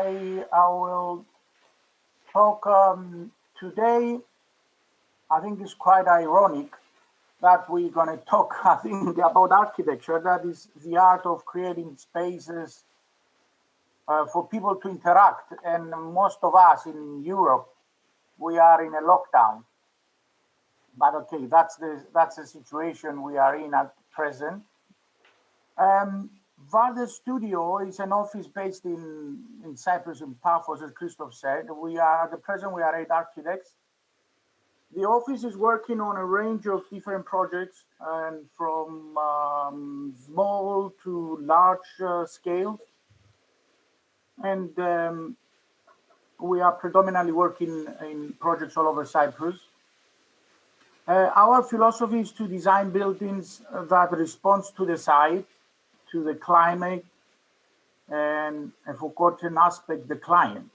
I will talk today. I think it's quite ironic that we're going to talk, I think, about architecture. That is the art of creating spaces for people to interact. And most of us in Europe, we are in a lockdown. But okay, that's the situation we are in at present. Vardas studio is an office based in Cyprus, in Paphos, as Christoph said. At the present, we are 8 architects. The office is working on a range of different projects, and from small to large scale. And we are predominantly working in projects all over Cyprus. Our philosophy is to design buildings that respond to the site, to the climate, and for certain aspect, the client.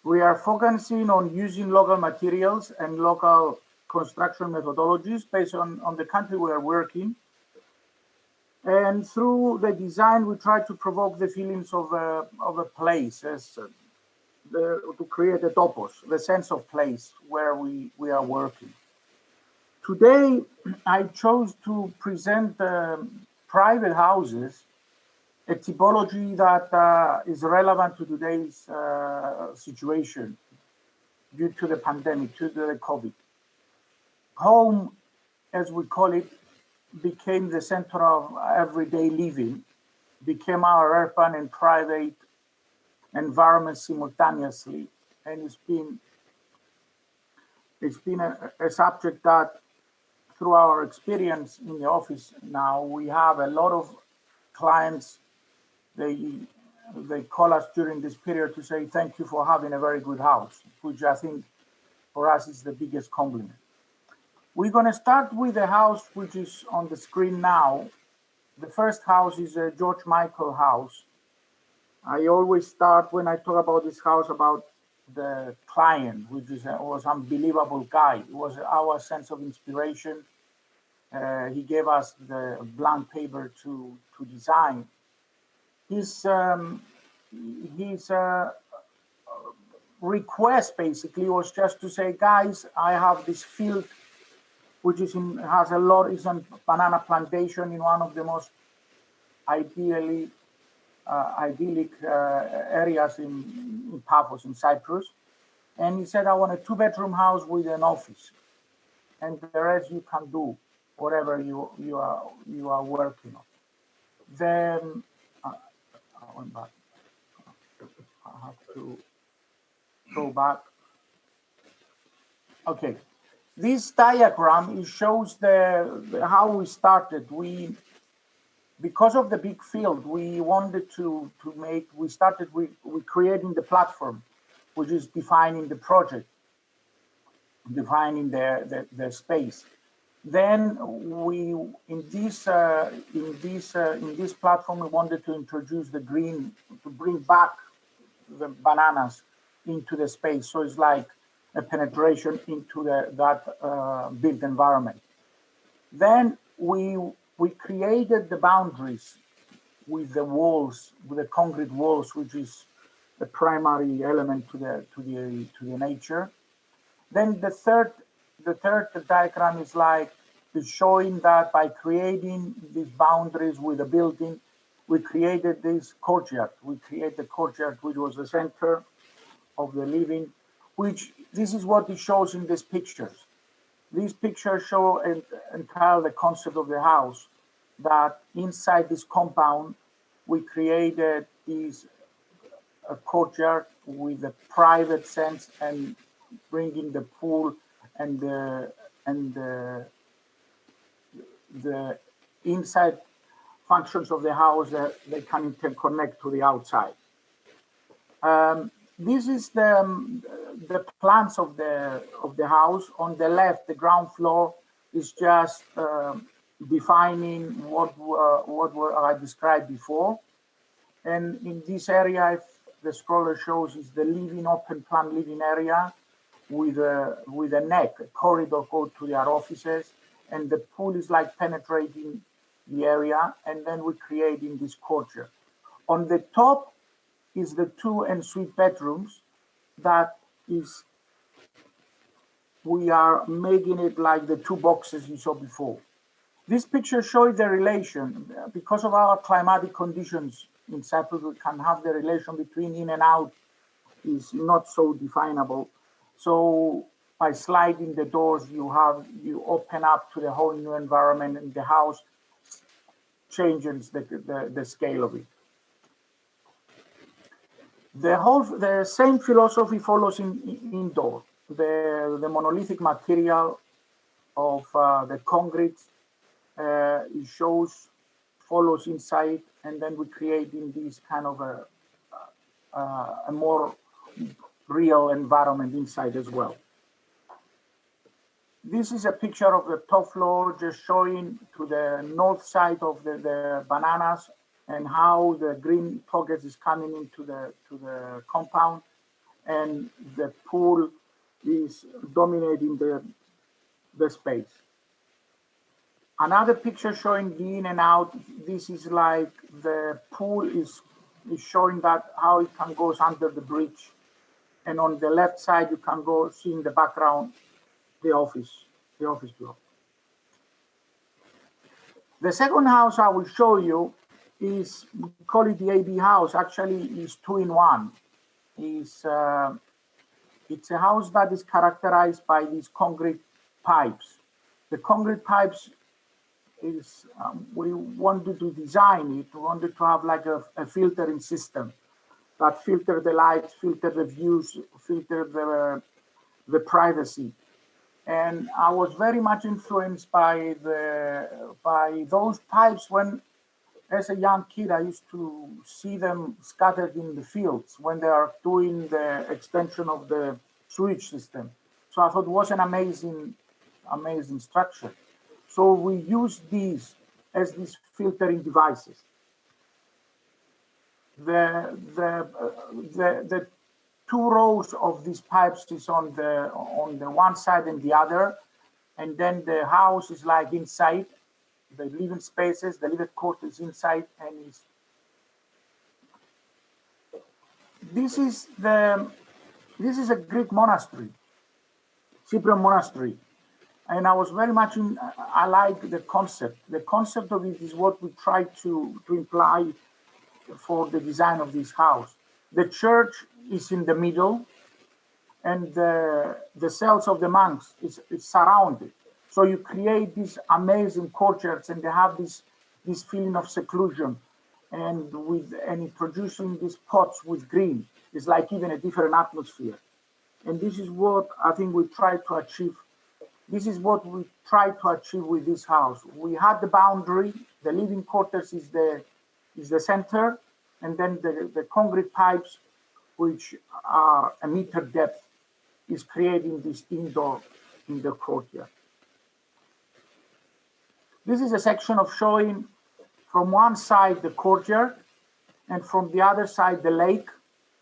We are focusing on using local materials and local construction methodologies based on the country we are working. And through the design, we try to provoke the feelings of a place, to create a topos, the sense of place where we are working. Today, I chose to present private houses, a typology that is relevant to today's situation due to the pandemic, due to the COVID. Home, as we call it, became the center of everyday living, became our urban and private environment simultaneously. And it's been a subject that, through our experience in the office now, we have a lot of clients. They call us during this period to say thank you for having a very good house, which I think for us is the biggest compliment. We're going to start with the house which is on the screen now. The first house is a George Michael house. I always start when I talk about this house about the client, which was an unbelievable guy. It was our sense of inspiration. He gave us the blank paper to design. His request basically was just to say, guys, I have this field which is is a banana plantation in one of the most idyllic areas in Paphos, in Cyprus. And he said, I want a 2-bedroom house with an office, and the rest you can do whatever you are working on. Then I went back. I have to go back. Okay, this diagram, it shows how we started. Because of the big field, we wanted to make. We started with creating the platform, which is defining the project, defining the space. Then in this platform, we wanted to introduce the green, to bring back the bananas into the space. So it's like a penetration into that built environment. Then we created the boundaries with the walls, with the concrete walls, which is the primary element to the nature. Then the third diagram is showing that by creating these boundaries with the building, we created this courtyard. We created the courtyard, which was the center of the living, which this is what it shows in these pictures. These pictures show entirely the concept of the house, that inside this compound, we created a courtyard with a private sense and bringing the pool and the inside functions of the house that they can interconnect to the outside. This is the plans of the house. On the left, the ground floor is just defining what I described before. And in this area, if the scroller shows, is the open plan living area with a neck, a corridor go to their offices, and the pool is like penetrating the area, and then we're creating this courtyard. On the top is the 2 ensuite bedrooms that is, we are making it like the 2 boxes you saw before. This picture shows the relation. Because of our climatic conditions in Cyprus, we can have the relation between in and out is not so definable. So by sliding the doors, you open up to the whole new environment, and the house changes the scale of it. The same philosophy follows indoor. The monolithic material of the concrete it follows inside, and then we create in this kind of a more real environment inside as well. This is a picture of the top floor, just showing to the north side of the bananas and how the green pocket is coming into the compound, and the pool is dominating the space. Another picture showing the in and out. This is like the pool is showing that how it can go under the bridge, and on the left side you can go see in the background the office block. The second house I will show you is, we call it the AB house. Actually, is 2-in-1. It's a house that is characterized by these concrete pipes. The concrete pipes is, we wanted to design it. We wanted to have like a filtering system that filter the light, filter the views, filter the privacy. And I was very much influenced by those pipes when, as a young kid, I used to see them scattered in the fields when they are doing the extension of the sewage system. So I thought it was an amazing structure. So we use these as these filtering devices. The 2 rows of these pipes is on the one side and the other, and then the house is like inside. The living spaces, the living quarters inside, and this is a Greek monastery, Cyprian monastery, and I was very much I like the concept. The concept of it is what we try to imply for the design of this house. The church is in the middle, and the cells of the monks is surrounded. So you create these amazing courtyards, and they have this feeling of seclusion, and introducing these pots with green is like even a different atmosphere. And this is what I think we try to achieve. This is what we try to achieve with this house. We had the boundary. The living quarters is the center, and then the concrete pipes, which are a meter depth, is creating this indoor in the courtyard. This is a section of showing from one side the courtyard, and from the other side the lake.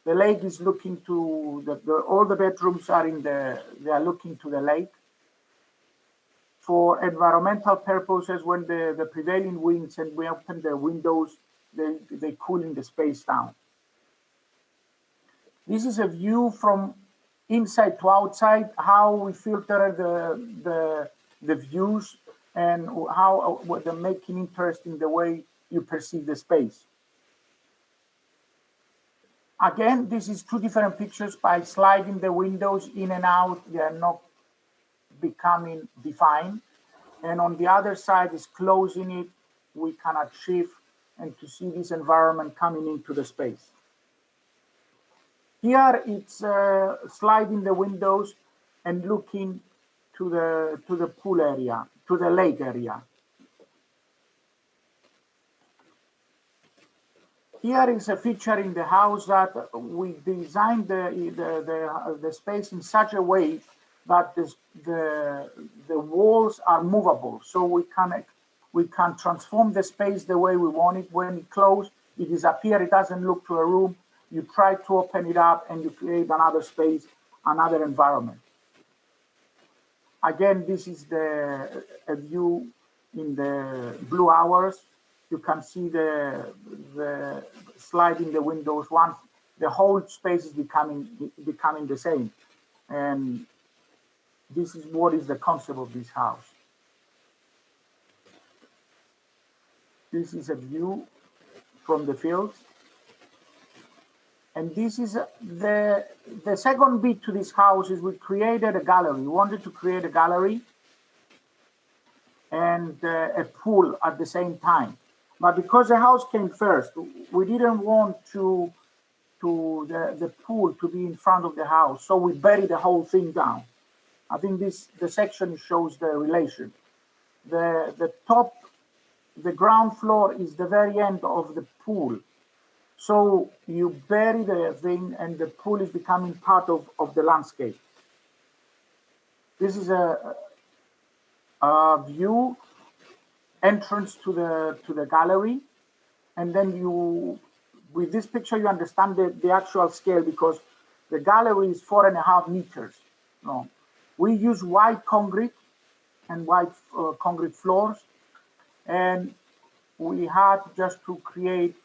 The lake is looking to all the bedrooms are they are looking to the lake. For environmental purposes, when the prevailing winds and we open the windows, they cooling the space down. This is a view from inside to outside, how we filter the views, and how they're making interesting the way you perceive the space. Again, this is 2 different pictures. By sliding the windows in and out, they are not becoming defined. And on the other side is closing it, we can achieve and to see this environment coming into the space. Here it's sliding the windows and looking to the pool area, to the lake area. Here is a feature in the house that we designed the space in such a way that the walls are movable, so we can transform the space the way we want it. When it closes, it disappears. It doesn't look to a room. You try to open it up, and you create another space, another environment. Again, this is a view in the blue hours. You can see the sliding the windows. the whole space is becoming the same. And this is what is the concept of this house. This is a view from the fields. And this is the second bit to this house is we created a gallery. We wanted to create a gallery and a pool at the same time. But because the house came first, we didn't want the pool to be in front of the house. So we buried the whole thing down. I think the section shows the relation. The top, the ground floor is the very end of the pool. So you bury the thing and the pool is becoming part of the landscape. This is a view entrance to the gallery. And then with this picture, you understand the actual scale because the gallery is 4.5 meters long. We use white concrete and white concrete floors. And we had just to create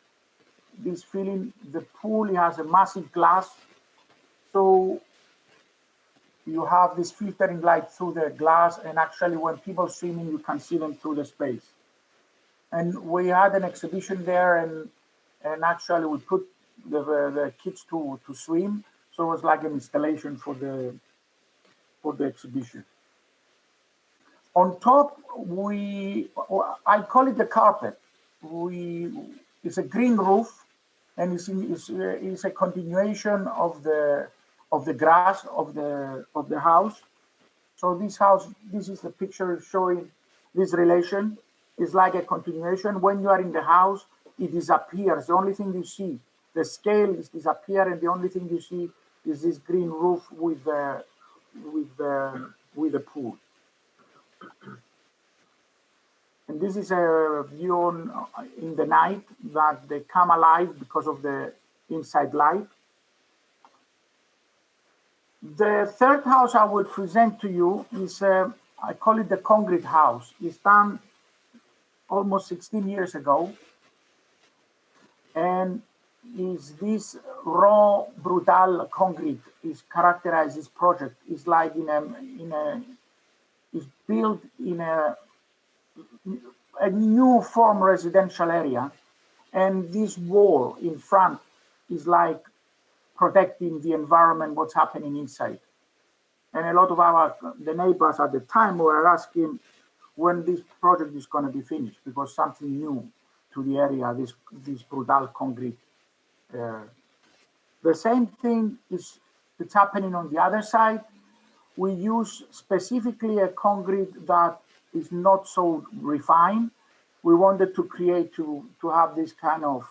this feeling. The pool has a massive glass. So you have this filtering light through the glass. And actually when people swimming, you can see them through the space. And we had an exhibition there and actually we put the kids to swim. So it was like an installation for the exhibition. On top, I call it the carpet. It's a green roof, and it's a continuation of the grass of the house. So this is the picture showing this relation. It's like a continuation. When you are in the house, it disappears. The only thing you see, the scale is disappear, and the only thing you see is this green roof with the pool. And this is a view in the night that they come alive because of the inside light. The third house I will present to you is, I call it the concrete house. It's done almost 16 years ago. And is this raw, brutal concrete is characterized this project. It's like it's built in a new form residential area, and this wall in front is like protecting the environment, what's happening inside. And a lot of the neighbors at the time were asking when this project is going to be finished, because something new to the area, this brutal concrete. The same thing it's happening on the other side. We use specifically a concrete that is not so refined. We wanted to create to have this kind of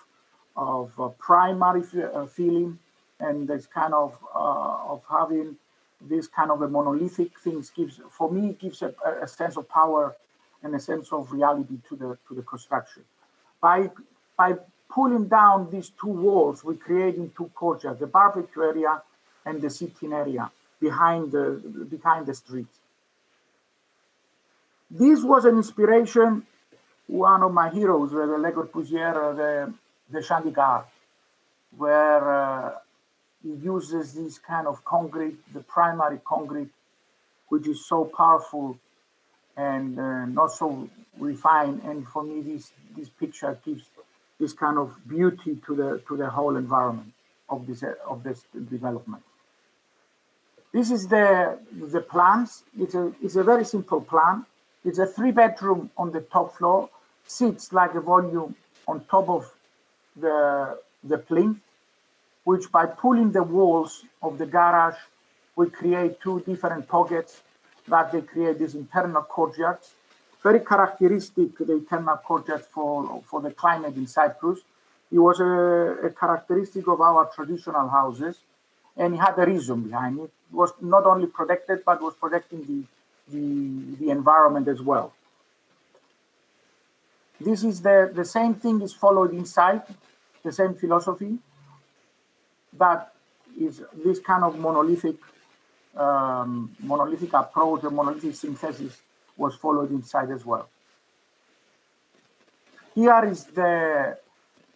primary feeling, and this kind of having this kind of a monolithic things gives a sense of power and a sense of reality to the construction. By pulling down these two walls, we're creating two courtyards, the barbecue area and the sitting area behind the street. This was an inspiration, one of my heroes, the Le Corbusier, the Chandigarh, where he uses this kind of concrete, the primary concrete, which is so powerful and not so refined. And for me, this picture gives this kind of beauty to the whole environment of this development. This is the plans. It's a very simple plan. It's a 3-bedroom on the top floor, sits like a volume on top of the plinth, which by pulling the walls of the garage, we create two different pockets that they create these internal courtyards. Very characteristic, the internal courtyards for the climate in Cyprus. It was a characteristic of our traditional houses, and it had a reason behind it. It was not only protected, but was protecting the environment as well. This is the same thing is followed inside, the same philosophy. That is this kind of monolithic approach, a monolithic synthesis was followed inside as well. Here is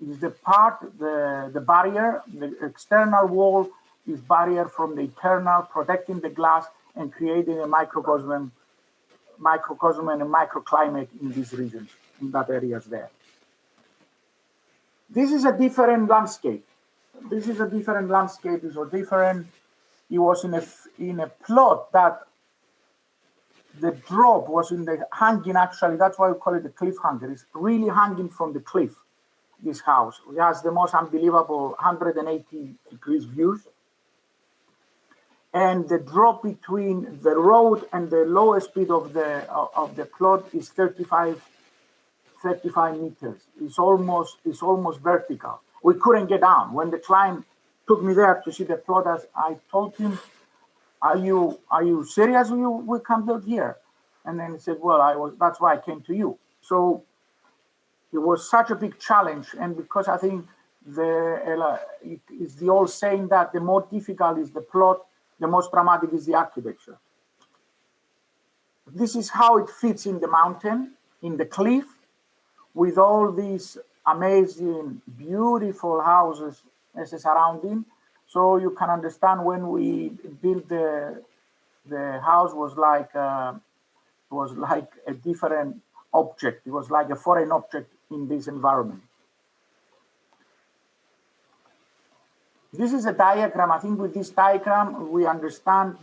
is the part, the barrier, the external wall is barrier from the internal, protecting the glass and creating a microcosm and a microclimate in these regions, in that areas there. This is a different landscape. This is a different landscape. It's a different. It was in a plot that the drop was in the hanging. Actually, that's why we call it the cliffhanger. It's really hanging from the cliff. This house, it has the most unbelievable 180 degrees views, and the drop between the road and the lowest speed of the plot is 35 meters. It's almost vertical. We couldn't get down. When the client took me there to see the plot, I told him, "Are you serious? We can build here?" And then he said, "Well, that's why I came to you." So it was such a big challenge, and because I think it's the old saying that the more difficult is the plot, the most dramatic is the architecture. This is how it fits in the mountain, in the cliff, with all these amazing, beautiful houses as a surrounding. So you can understand when we built the house was like a different object. It was like a foreign object in this environment. This is a diagram. I think with this diagram we understand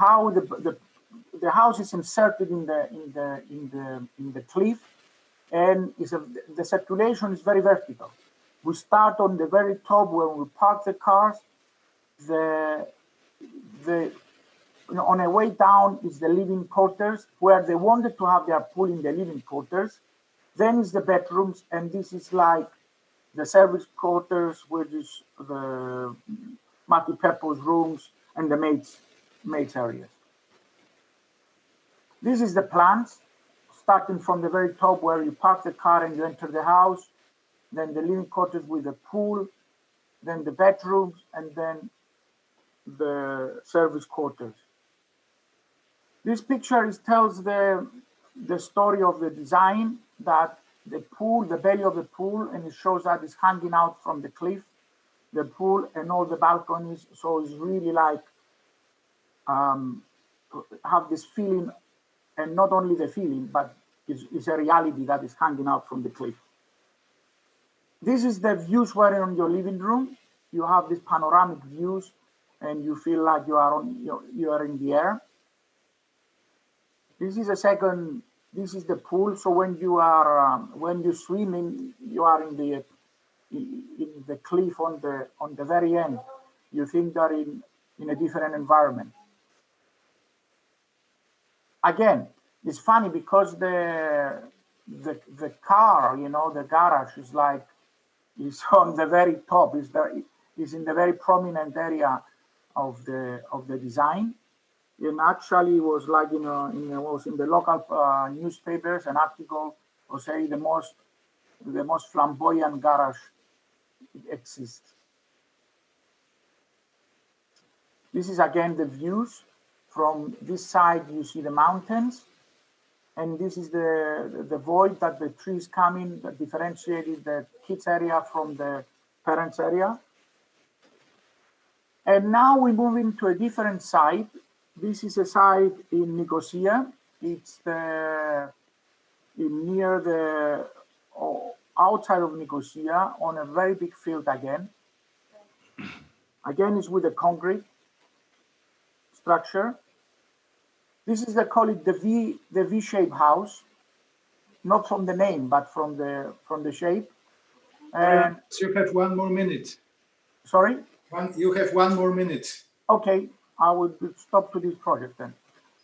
how the house is inserted in the cliff, and the circulation is very vertical. We start on the very top where we park the cars. On a way down is the living quarters, where they wanted to have their pool in the living quarters. Then is the bedrooms, and this is like the service quarters, which is the multi-purpose rooms and the maids areas. This is the plans, starting from the very top where you park the car and you enter the house, then the living quarters with the pool, then the bedrooms, and then the service quarters. This picture tells the story of the design, that the pool, the belly of the pool, and it shows that it's hanging out from the cliff, the pool and all the balconies. So it's really like have this feeling, and not only the feeling, but it's a reality that is hanging out from the cliff. This is the views where in your living room. You have these panoramic views, and you feel like you are in the air. This is this is the pool. So when you swim in, you are in the cliff on the very end. You think that in a different environment. Again, it's funny because the car, the garage is on the very top. Is in the very prominent area of the design. And actually was like was in the local newspapers, an article was saying the most flamboyant garage exists. This is again the views. From this side you see the mountains, and this is the void that the trees come in, that differentiated the kids area from the parents area. And now we move into a different site. This is a site in Nicosia. It's near the outside of Nicosia on a very big field again. Again, it's with a concrete structure. This is, they call it the V-shaped house, not from the name, but from the shape. And you have 1 more minute. Sorry? You have 1 more minute. Okay, I will stop to this project then.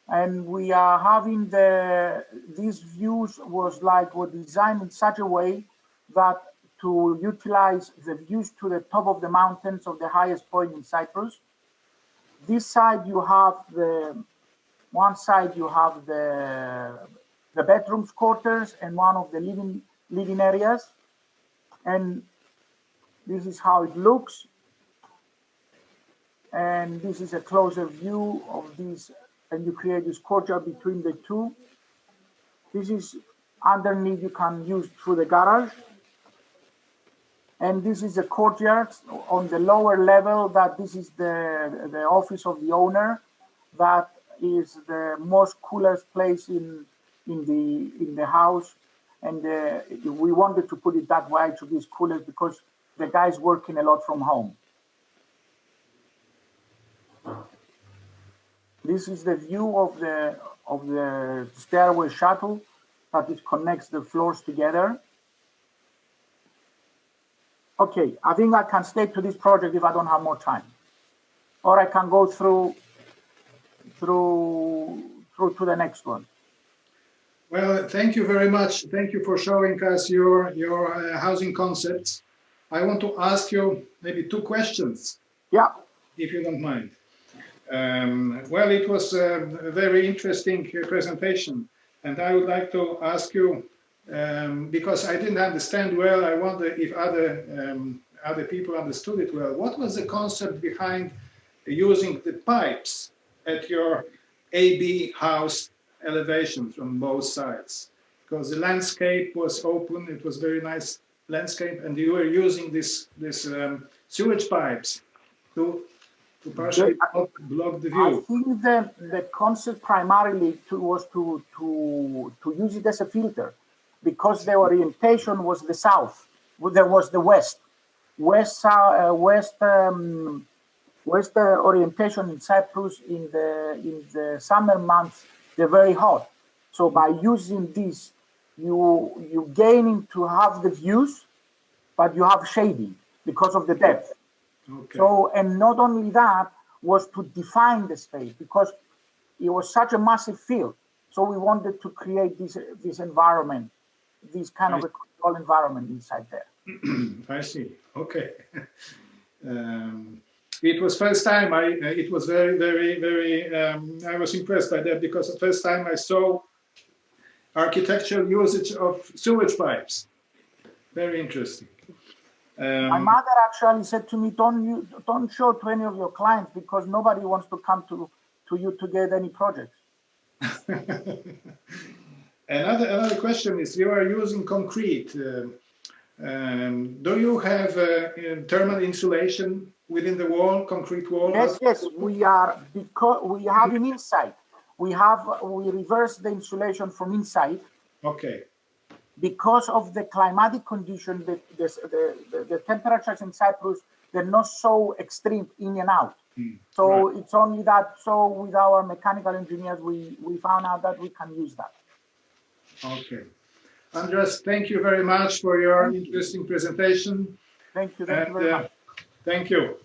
And we are having these views were designed in such a way that to utilize the views to the top of the mountains of the highest point in Cyprus. This side you have one side you have the bedrooms quarters and one of the living areas, and this is how it looks. And this is a closer view of this, and you create this courtyard between the two. This is Underneath, you can use through the garage. And this is a courtyard on the lower level. That this is the office of the owner. That is the most coolest place in the house. And we wanted to put it that way to be coolest because the guy's working a lot from home. This is the view of the stairway shuttle that it connects the floors together. Okay, I think I can stay to this project if I don't have more time, or I can go through to the next one. Well, thank you very much. Thank you for showing us your housing concepts. I want to ask you maybe 2 questions. Yeah. If you don't mind. Well, it was a very interesting presentation, and I would like to ask you, because I didn't understand well, I wonder if other people understood it well. What was the concept behind using the pipes at your AB house elevation from both sides? Because the landscape was open, it was very nice landscape, and you were using this sewage pipes to partially block the view. I think the concept primarily was to use it as a filter, because the orientation was the south. There was the west orientation in Cyprus in the summer months. They're very hot. So by using this, you gaining to have the views, but you have shading because of the depth. Okay. So, and not only that, was to define the space because it was such a massive field. So we wanted to create this environment, this kind of a control environment inside there. I see. Okay. It was first time it was very I was impressed by that, because the first time I saw architectural usage of sewage pipes. Very interesting. My mother actually said to me, don't show to any of your clients because nobody wants to come to you to get any projects. Another question is, you are using concrete. Do you have thermal insulation within the wall, concrete wall? Yes, we are, because we have it inside. We reverse the insulation from inside. Okay. Because of the climatic condition, the temperatures in Cyprus, they're not so extreme in and out. So right. It's only that. So with our mechanical engineers, we found out that we can use that. Okay. Andreas, thank you very much for your interesting presentation. Thank you very much. Thank you.